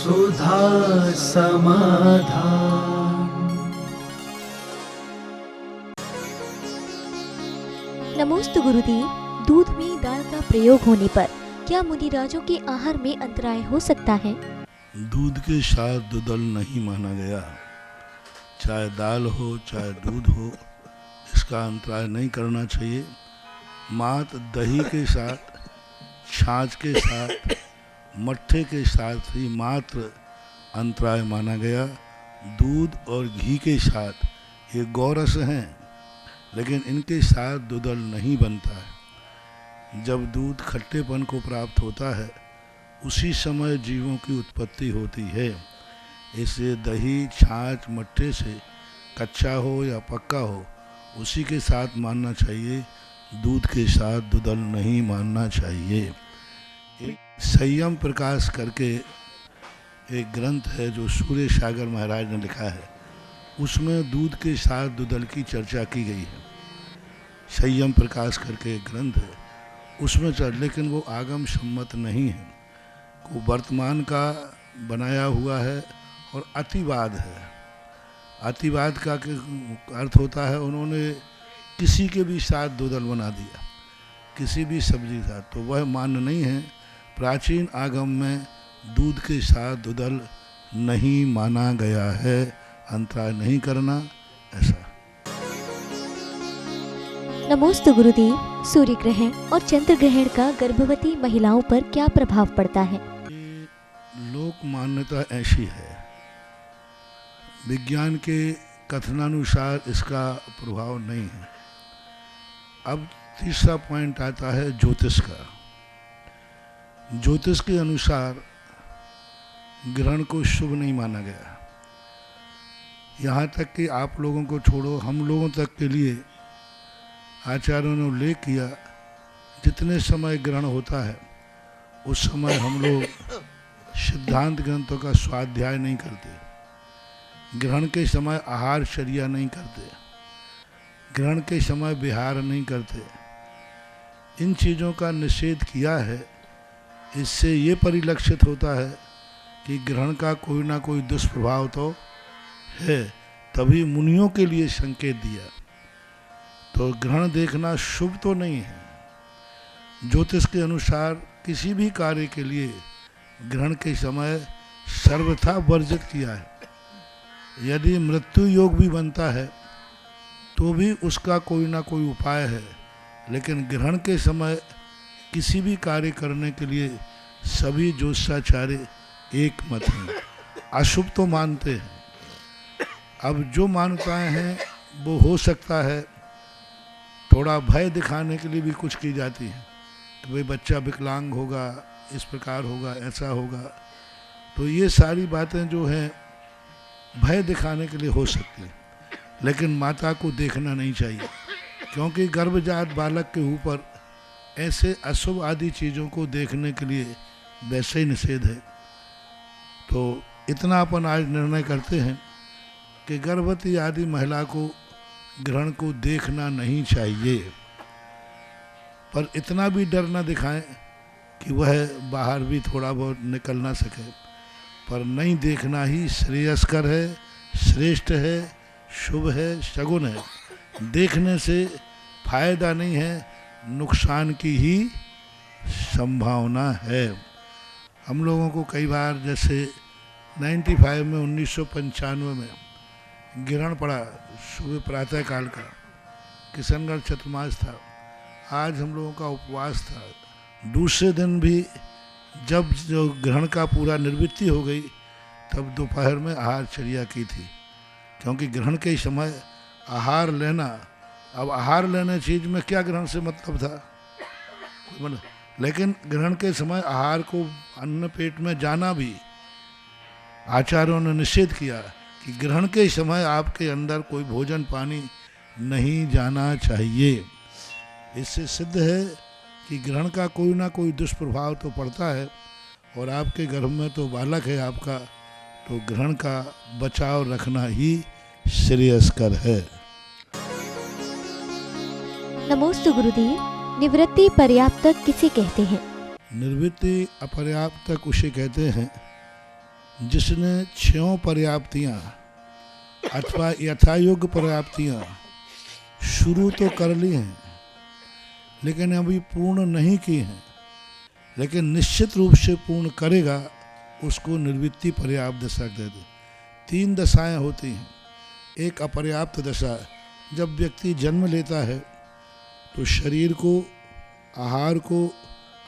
सुधा समाधान। नमोस्तु गुरुदेव। दूध में दाल का प्रयोग होने पर क्या मुनिराजों के आहार में अंतराय हो सकता है? दूध के साथ दुदल नहीं माना गया। चाहे दाल हो चाहे दूध हो, इसका अंतराय नहीं करना चाहिए। मात्र दही के साथ, छाछ के साथ, मट्ठे के साथ ही मात्र अंतराय माना गया। दूध और घी के साथ ये गौरस हैं, लेकिन इनके साथ दुदल नहीं बनता है। जब दूध खट्टेपन को प्राप्त होता है, उसी समय जीवों की उत्पत्ति होती है। इससे दही, छाछ, मट्ठे से कच्चा हो या पक्का हो, उसी के साथ मानना चाहिए। दूध के साथ दुदल नहीं मानना चाहिए। एक संयम प्रकाश करके एक ग्रंथ है जो सूर्य सागर महाराज ने लिखा है, उसमें दूध के साथ दुदल की चर्चा की गई है। संयम प्रकाश करके एक ग्रंथ है, उसमें लेकिन वो आगम सम्मत नहीं है, वो वर्तमान का बनाया हुआ है और अतिवाद है। अतिवाद का अर्थ होता है उन्होंने किसी के भी साथ दुदल बना दिया, किसी भी सब्जी के साथ, तो वह मान्य नहीं है। प्राचीन आगम में दूध के साथ दुदल नहीं माना गया है। अंतराय नहीं करना, ऐसा। नमोस्तु गुरुदेव। सूर्य ग्रहण और चंद्र ग्रहण का गर्भवती महिलाओं पर क्या प्रभाव पड़ता है? लोक मान्यता ऐसी है, विज्ञान के कथनानुसार इसका प्रभाव नहीं है। अब तीसरा पॉइंट आता है ज्योतिष का। ज्योतिष के अनुसार ग्रहण को शुभ नहीं माना गया। यहाँ तक कि आप लोगों को छोड़ो, हम लोगों तक के लिए आचार्यों ने उल्लेख किया, जितने समय ग्रहण होता है उस समय हम लोग सिद्धांत ग्रंथों का स्वाध्याय नहीं करते। ग्रहण के समय आहार चर्या नहीं करते, ग्रहण के समय विहार नहीं करते। इन चीज़ों का निषेध किया है। इससे ये परिलक्षित होता है कि ग्रहण का कोई ना कोई दुष्प्रभाव तो है, तभी मुनियों के लिए संकेत दिया। तो ग्रहण देखना शुभ तो नहीं है। ज्योतिष के अनुसार किसी भी कार्य के लिए ग्रहण के समय सर्वथा वर्जित किया है। यदि मृत्यु योग भी बनता है तो भी उसका कोई ना कोई उपाय है, लेकिन ग्रहण के समय किसी भी कार्य करने के लिए सभी ज्योतिषाचार्य एक मत हैं। अशुभ तो मानते हैं। अब जो मान्यताएं हैं वो हो सकता है थोड़ा भय दिखाने के लिए भी कुछ की जाती है, तो भाई बच्चा विकलांग होगा, इस प्रकार होगा, ऐसा होगा। तो ये सारी बातें जो हैं भय दिखाने के लिए हो सकती हैं, लेकिन माता को देखना नहीं चाहिए, क्योंकि गर्भजात बालक के ऊपर ऐसे अशुभ आदि चीज़ों को देखने के लिए वैसे ही निषेध है। तो इतना अपन आज निर्णय करते हैं कि गर्भवती आदि महिला को ग्रहण को देखना नहीं चाहिए, पर इतना भी डर न दिखाएं कि वह बाहर भी थोड़ा बहुत निकल ना सके। पर नहीं देखना ही श्रेयस्कर है, श्रेष्ठ है, शुभ है, शगुन है। देखने से फायदा नहीं है, नुकसान की ही संभावना है। हम लोगों को कई बार, जैसे 95 में 1995 में ग्रहण पड़ा, सुबह प्रातः काल का, किशनगढ़ चतुर्मास था। आज हम लोगों का उपवास था। दूसरे दिन भी जब जो ग्रहण का पूरा निवृत्ति हो गई, तब दोपहर में आहार चर्या की थी, क्योंकि ग्रहण के समय आहार लेना, अब आहार लेने चीज में क्या ग्रहण से मतलब था, लेकिन ग्रहण के समय आहार को, अन्न पेट में जाना भी आचार्यों ने निषेध किया कि ग्रहण के समय आपके अंदर कोई भोजन पानी नहीं जाना चाहिए। इससे सिद्ध है कि ग्रहण का कोई ना कोई दुष्प्रभाव तो पड़ता है, और आपके गर्भ में तो बालक है आपका, तो ग्रहण का बचाव रखना ही श्रेयस्कर है। नमोस्तु गुरुदेव। निवृत्ति पर्याप्तक किसे कहते हैं? निवृत्ति अपर्याप्तक उसे कहते हैं जिसने 6 पर्याप्तियाँ अथवा यथायोग्य पर्याप्तियाँ शुरू तो कर ली हैं लेकिन अभी पूर्ण नहीं की हैं, लेकिन निश्चित रूप से पूर्ण करेगा, उसको निर्वृत्ति पर्याप्त दशा कहते हैं। 3 दशाएं होती हैं। एक अपर्याप्त दशा, जब व्यक्ति जन्म लेता है तो शरीर को, आहार को,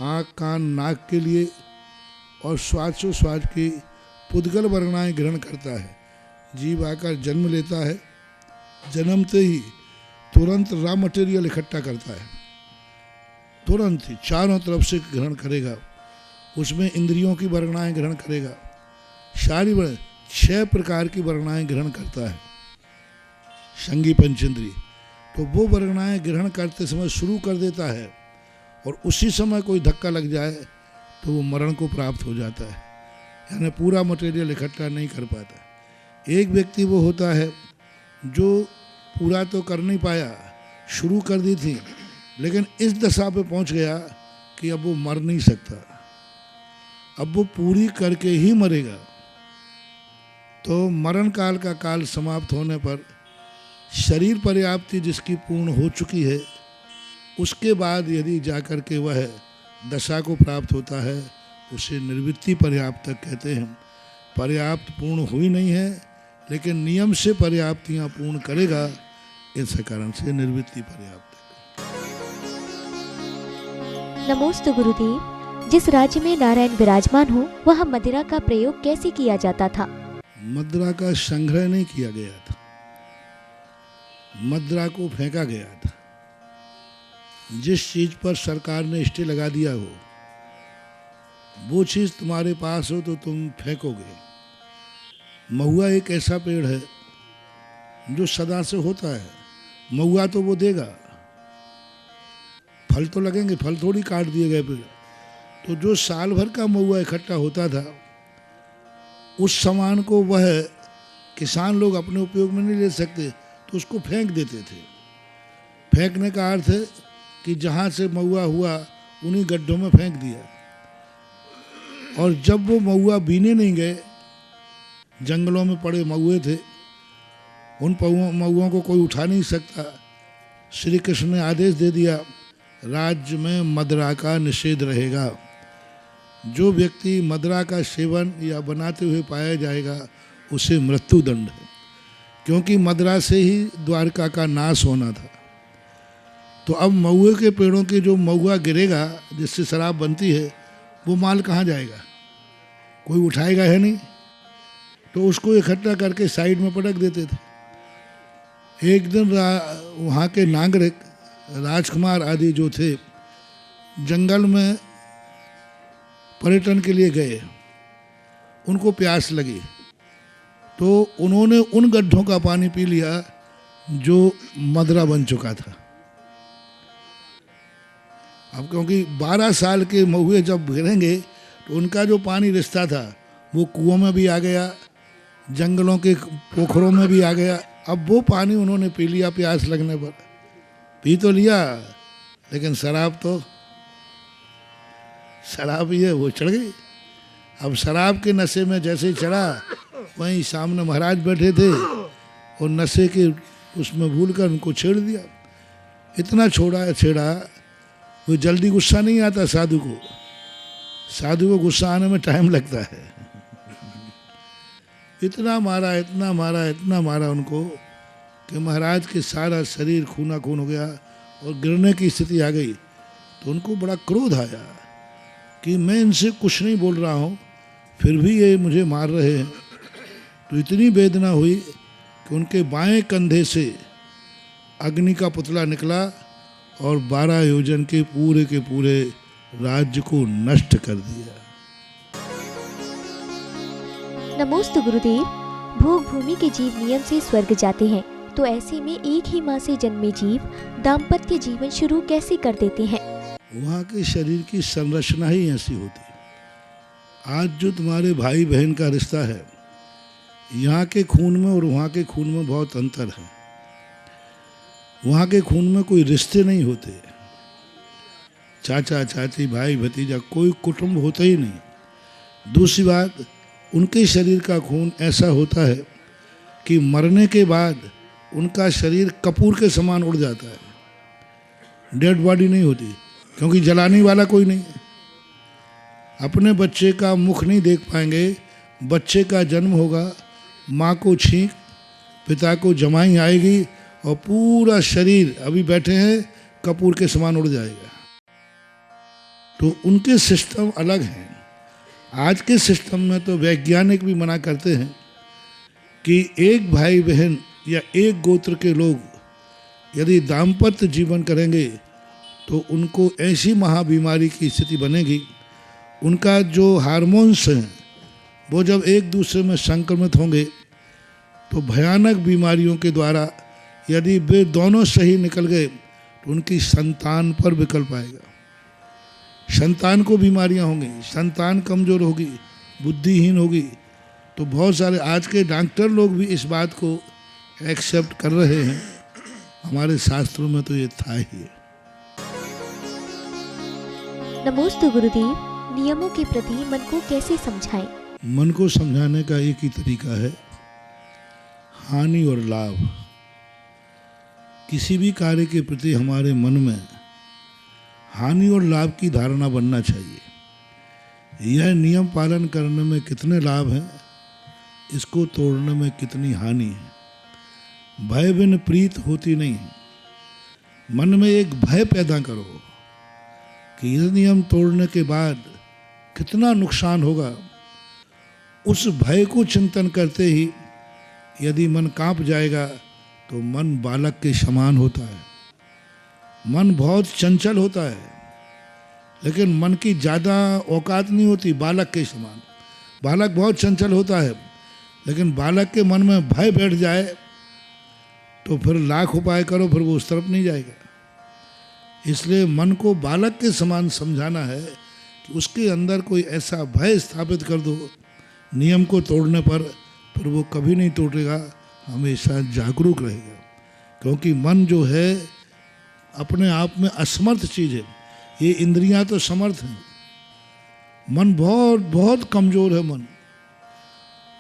आँख कान नाक के लिए और श्वासोश्वास की पुद्गल वर्णाएं ग्रहण करता है। जीव आकर जन्म लेता है, जन्मते ही तुरंत रॉ मटेरियल इकट्ठा करता है, तुरंत ही चारों तरफ से ग्रहण करेगा। उसमें इंद्रियों की वर्णाएं ग्रहण करेगा, सारी 6 प्रकार की वर्णाएं ग्रहण करता है संगी पंचेंद्रिय। तो वो वर्णाएं ग्रहण करते समय शुरू कर देता है और उसी समय कोई धक्का लग जाए तो वो मरण को प्राप्त हो जाता है, यानी पूरा मटेरियल इकट्ठा नहीं कर पाता। एक व्यक्ति वो होता है जो पूरा तो कर नहीं पाया, शुरू कर दी थी, लेकिन इस दशा पे पहुंच गया कि अब वो मर नहीं सकता, अब वो पूरी करके ही मरेगा। तो मरण काल का काल समाप्त होने पर शरीर पर्याप्ति जिसकी पूर्ण हो चुकी है, उसके बाद यदि जाकर के वह दशा को प्राप्त होता है, उसे निर्वृत्ति पर्याप्त तक कहते हैं। पर्याप्त पूर्ण हुई नहीं है, लेकिन नियम से पर्याप्तियाँ पूर्ण करेगा, इस कारण से निर्वृत्ति पर्याप्त। नमोस्तु गुरुदेव। जिस राज्य में नारायण विराजमान हो, वहाँ मदिरा का प्रयोग कैसे किया जाता था? मदिरा का संग्रह नहीं किया गया था, मदिरा को फेंका गया था। जिस चीज पर सरकार ने स्टे लगा दिया हो, वो चीज तुम्हारे पास हो तो तुम फेंकोगे। महुआ एक ऐसा पेड़ है जो सदा से होता है, महुआ तो वो देगा, फल तो लगेंगे, फल थोड़ी काट दिए गए पेड़। तो जो साल भर का महुआ इकट्ठा होता था, उस सामान को वह किसान लोग अपने उपयोग में नहीं ले सकते, तो उसको फेंक देते थे। फेंकने का अर्थ है कि जहाँ से महुआ हुआ उन्हीं गड्ढों में फेंक दिया। और जब वो महुआ बीने नहीं गए, जंगलों में पड़े महुए थे, उन महुओं को कोई उठा नहीं सकता। श्री कृष्ण ने आदेश दे दिया, राज्य में मदिरा का निषेध रहेगा। जो व्यक्ति मदिरा का सेवन या बनाते हुए पाया जाएगा, उसे मृत्यु दंड है, क्योंकि मदिरा से ही द्वारका का नाश होना था। तो अब महुए के पेड़ों के जो महुआ गिरेगा, जिससे शराब बनती है, वो माल कहाँ जाएगा? कोई उठाएगा है नहीं, तो उसको इकट्ठा करके साइड में पटक देते थे। एक दिन वहाँ के नागरिक, राजकुमार आदि जो थे, जंगल में पर्यटन के लिए गए, उनको प्यास लगी, तो उन्होंने उन गड्ढों का पानी पी लिया जो मदिरा बन चुका था। अब क्योंकि 12 साल के महुए जब गिरेंगे, तो उनका जो पानी रिश्ता था वो कुओं में भी आ गया, जंगलों के पोखरों में भी आ गया। अब वो पानी उन्होंने पी लिया, प्यास लगने पर पी तो लिया, लेकिन शराब ही है, वो चढ़ गई। अब शराब के नशे में जैसे ही चढ़ा, वहीं सामने महाराज बैठे थे और नशे के उसमें भूल कर उनको छेड़ दिया। इतना छेड़ा, वो जल्दी गुस्सा नहीं आता साधु को गुस्सा आने में टाइम लगता है। इतना मारा उनको कि महाराज के सारा शरीर खूना खून हो गया और गिरने की स्थिति आ गई। तो उनको बड़ा क्रोध आया कि मैं इनसे कुछ नहीं बोल रहा हूँ, फिर भी ये मुझे मार रहे हैं। तो इतनी वेदना हुई कि उनके बाएं कंधे से अग्नि का पुतला निकला और 12 योजन के पूरे राज्य को नष्ट कर दिया। नमोस्तु गुरुदेव। भोग भूमि के जीव नियम से स्वर्ग जाते हैं, तो ऐसे में एक ही माँ से जन्मे जीव दाम्पत्य जीवन शुरू कैसे कर देते हैं? वहाँ के शरीर की संरचना ही ऐसी होती है। आज जो तुम्हारे भाई बहन का रिश्ता है, यहाँ के खून में और वहाँ के खून में बहुत अंतर है। वहाँ के खून में कोई रिश्ते नहीं होते, चाचा चाची भाई भतीजा कोई कुटुंब होता ही नहीं। दूसरी बात, उनके शरीर का खून ऐसा होता है कि मरने के बाद उनका शरीर कपूर के समान उड़ जाता है, डेड बॉडी नहीं होती, क्योंकि जलाने वाला कोई नहीं है। अपने बच्चे का मुख नहीं देख पाएंगे, बच्चे का जन्म होगा, माँ को छींक, पिता को जमाई आएगी और पूरा शरीर अभी बैठे हैं कपूर के समान उड़ जाएगा। तो उनके सिस्टम अलग हैं। आज के सिस्टम में तो वैज्ञानिक भी मना करते हैं कि एक भाई बहन या एक गोत्र के लोग यदि दाम्पत्य जीवन करेंगे तो उनको ऐसी महाबीमारी की स्थिति बनेगी, उनका जो हार्मोन्स हैं वो जब एक दूसरे में संक्रमित होंगे तो भयानक बीमारियों के द्वारा यदि वे दोनों सही निकल गए तो उनकी संतान पर विकल्प आएगा, संतान को बीमारियां होंगी, संतान कमज़ोर होगी, बुद्धिहीन होगी। तो बहुत सारे आज के डॉक्टर लोग भी इस बात को एक्सेप्ट कर रहे हैं, हमारे शास्त्रों में तो ये था ही। नमोस्तु गुरुदेव, नियमों के प्रति मन को कैसे समझाएं? मन को समझाने का एक ही तरीका है, हानि और लाभ। किसी भी कार्य के प्रति हमारे मन में हानि और लाभ की धारणा बनना चाहिए। यह नियम पालन करने में कितने लाभ हैं, इसको तोड़ने में कितनी हानि है। भय बिन प्रीत होती नहीं। मन में एक भय पैदा करो कि यह नियम तोड़ने के बाद कितना नुकसान होगा। उस भय को चिंतन करते ही यदि मन कांप जाएगा तो मन बालक के समान होता है। मन बहुत चंचल होता है, लेकिन मन की ज़्यादा औकात नहीं होती बालक के समान। बालक बहुत चंचल होता है, लेकिन बालक के मन में भय बैठ जाए तो फिर लाख उपाय करो, फिर वो उस तरफ नहीं जाएगा। इसलिए मन को बालक के समान समझाना है कि उसके अंदर कोई ऐसा भय स्थापित कर दो नियम को तोड़ने पर, फिर वो कभी नहीं टूटेगा, हमेशा जागरूक रहेगा। क्योंकि मन जो है अपने आप में असमर्थ चीज़ है, ये इंद्रियां तो समर्थ हैं, मन बहुत बहुत कमज़ोर है। मन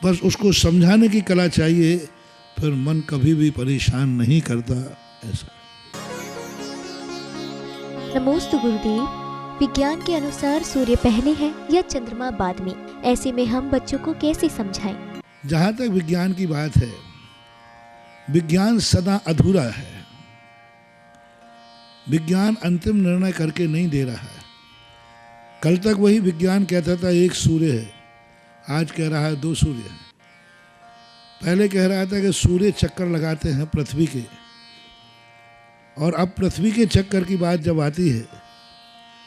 बस उसको समझाने की कला चाहिए, फिर मन कभी भी परेशान नहीं करता। ऐसा। नमोस्तु गुरुदेव, विज्ञान के अनुसार सूर्य पहले है या चंद्रमा बाद में? ऐसे में हम बच्चों को कैसे समझाएं? जहाँ तक विज्ञान की बात है, विज्ञान सदा अधूरा है। विज्ञान अंतिम निर्णय करके नहीं दे रहा है। कल तक वही विज्ञान कहता था एक सूर्य है, आज कह रहा है 2 सूर्य हैं। पहले कह रहा था कि सूर्य चक्कर लगाते हैं पृथ्वी के, और अब पृथ्वी के चक्कर की बात जब आती है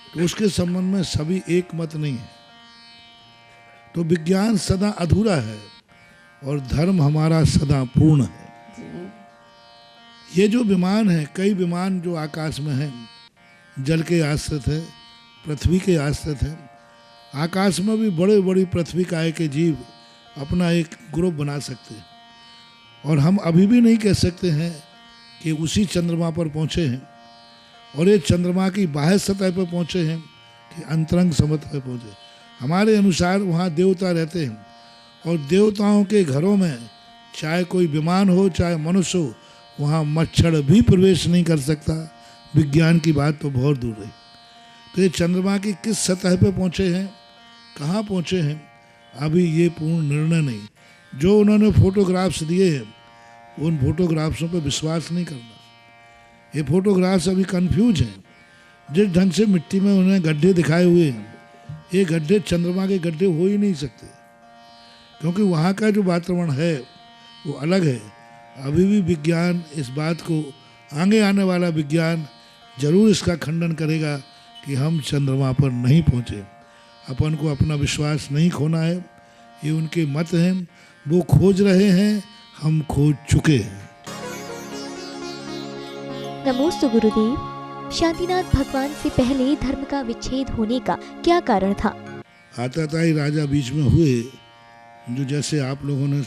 तो उसके संबंध में सभी एक मत नहीं है। तो विज्ञान सदा अधूरा है और धर्म हमारा सदा पूर्ण है। ये जो विमान है, कई विमान जो आकाश में हैं, जल के आश्रित है, पृथ्वी के आश्रित है। आकाश में भी बड़े बड़ी पृथ्वी काय के जीव अपना एक ग्रुप बना सकते हैं, और हम अभी भी नहीं कह सकते हैं कि उसी चंद्रमा पर पहुँचे हैं, और ये चंद्रमा की बाह्य सतह पर पहुँचे हैं कि अंतरंग सतह पर पहुँचे। हमारे अनुसार वहाँ देवता रहते हैं, और देवताओं के घरों में चाहे कोई विमान हो चाहे मनुष्य हो, वहाँ मच्छर भी प्रवेश नहीं कर सकता। विज्ञान की बात तो बहुत दूर रही। तो ये चंद्रमा की किस सतह पे पहुँचे हैं, कहाँ पहुँचे हैं, अभी ये पूर्ण निर्णय नहीं। जो उन्होंने फोटोग्राफ्स दिए हैं उन फोटोग्राफ्सों पे विश्वास नहीं करना। ये फोटोग्राफ्स अभी कंफ्यूज हैं। जिस ढंग से मिट्टी में उन्होंने गड्ढे दिखाए हुए हैं, ये गड्ढे चंद्रमा के गड्ढे हो ही नहीं सकते, क्योंकि वहाँ का जो वातावरण है वो अलग है। अभी भी विज्ञान इस बात को, आगे आने वाला विज्ञान जरूर इसका खंडन करेगा कि हम चंद्रमा पर नहीं पहुँचे। अपन को अपना विश्वास नहीं खोना है। ये उनके मत हैं, वो खोज रहे हैं, हम खोज चुके हैं। नमोस्तु गुरुदेव, शांतिनाथ भगवान से पहले धर्म का विच्छेद होने का क्या कारण था? आताताई राजा बीच में हुए, जो जैसे आप लोगों ने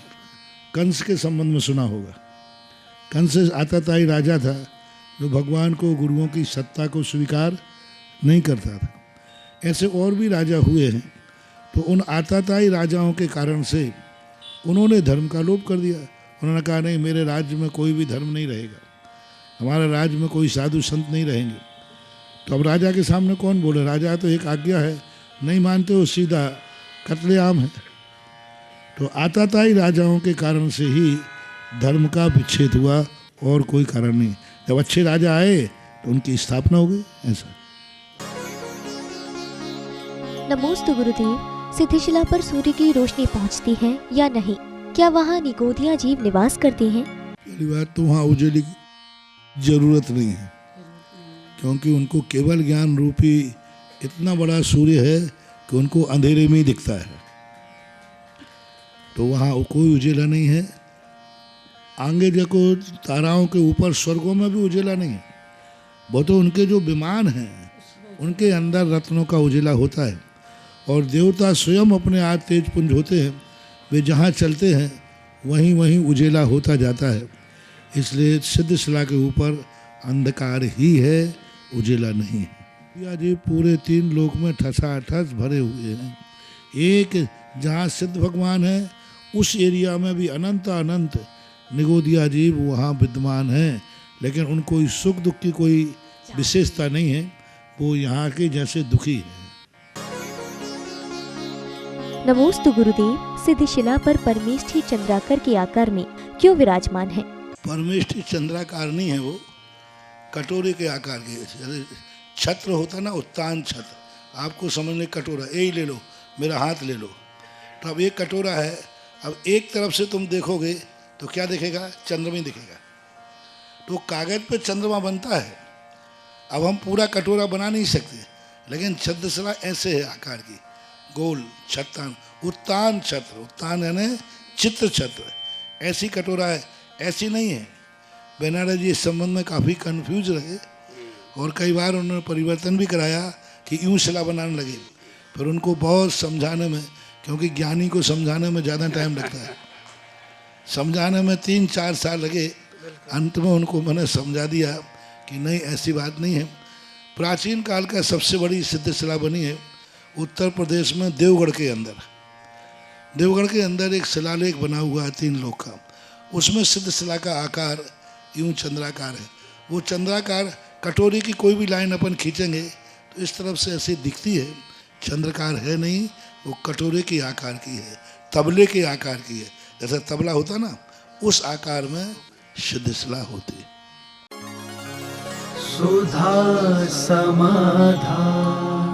कंस के संबंध में सुना होगा। कंस आताताई राजा था जो भगवान को, गुरुओं की सत्ता को स्वीकार नहीं करता था। ऐसे और भी राजा हुए हैं। तो उन आताताई राजाओं के कारण से उन्होंने धर्म का लोप कर दिया। उन्होंने कहा नहीं, मेरे राज्य में कोई भी धर्म नहीं रहेगा, हमारे राज्य में कोई साधु संत नहीं रहेंगे। तो अब राजा के सामने कौन बोले? राजा तो एक आज्ञा है, नहीं मानते हो सीधा कत्लेआम है। तो आताताई राजाओं के कारण से ही धर्म का विच्छेद हुआ और कोई कारण नहीं। जब अच्छे राजा आए तो उनकी स्थापना हो गई। ऐसा। नमोस्तु गुरुदेव, सिद्धिशिला पर सूर्य की रोशनी पहुंचती है या नहीं? क्या वहाँ निगोदिया जीव निवास करते हैं? पहली बात तो वहाँ उजाले की जरूरत नहीं है, क्योंकि उनको केवल ज्ञान रूपी इतना बड़ा सूर्य है कि उनको अंधेरे में ही दिखता है। तो वहाँ कोई उजेला नहीं है। आगे देखो ताराओं के ऊपर स्वर्गों में भी उजेला नहीं है। वो तो उनके जो विमान हैं उनके अंदर रत्नों का उजेला होता है, और देवता स्वयं अपने आप तेज पुंज होते हैं। वे जहाँ चलते हैं वहीं वहीं उजेला होता जाता है। इसलिए सिद्धशिला के ऊपर अंधकार ही है, उजेला नहीं है। या जी पूरे 3 लोक में ठसाठस भरे हुए हैं। एक जहाँ सिद्ध भगवान है उस एरिया में भी अनंत अनंत निगोदिया जीव वहाँ विद्यमान हैं, लेकिन उनको इस सुख दुख की कोई विशेषता नहीं है। वो यहाँ के जैसे दुखी है। नमोस्तु गुरुदेव, सिद्धिशिला पर परमेष्ठी चंद्राकर के आकार में क्यों विराजमान है? परमेष्ठी चंद्राकार नहीं है, वो कटोरे के आकार के जैसे छत्र होता ना, उत्तान छत्र। आपको समझने कटोरा, यही ले लो, मेरा हाथ ले लो। तो अब एक कटोरा है, अब एक तरफ से तुम देखोगे तो क्या दिखेगा? चंद्रमा दिखेगा। तो कागज पे चंद्रमा बनता है। अब हम पूरा कटोरा बना नहीं सकते, लेकिन छत्रशिला ऐसे है आकार की, गोल छत्तान, उत्तान छत्र। उत्तान यानी चित्र छत्र। ऐसी कटोरा है, ऐसी नहीं है। बेनारस जी इस संबंध में काफ़ी कंफ्यूज रहे और कई बार उन्होंने परिवर्तन भी कराया कि यूँ शिला बनाने लगे। फिर उनको बहुत समझाने में, क्योंकि ज्ञानी को समझाने में ज़्यादा टाइम लगता है, समझाने में 3-4 साल लगे। अंत में उनको मैंने समझा दिया कि नहीं, ऐसी बात नहीं है। प्राचीन काल का सबसे बड़ी सिद्धशिला बनी है उत्तर प्रदेश में देवगढ़ के अंदर। देवगढ़ के अंदर एक शिलालेख बना हुआ है 3 लोक का। उसमें सिद्धशिला का आकार यूं चंद्राकार है। वो चंद्राकार कटोरी की कोई भी लाइन अपन खींचेंगे तो इस तरफ से ऐसी दिखती है, चंद्रकार है नहीं, वो कटोरे के आकार की है, तबले के आकार की है। जैसा तबला होता ना, उस आकार में सिद्धशिला होती है। सुधा समाधान।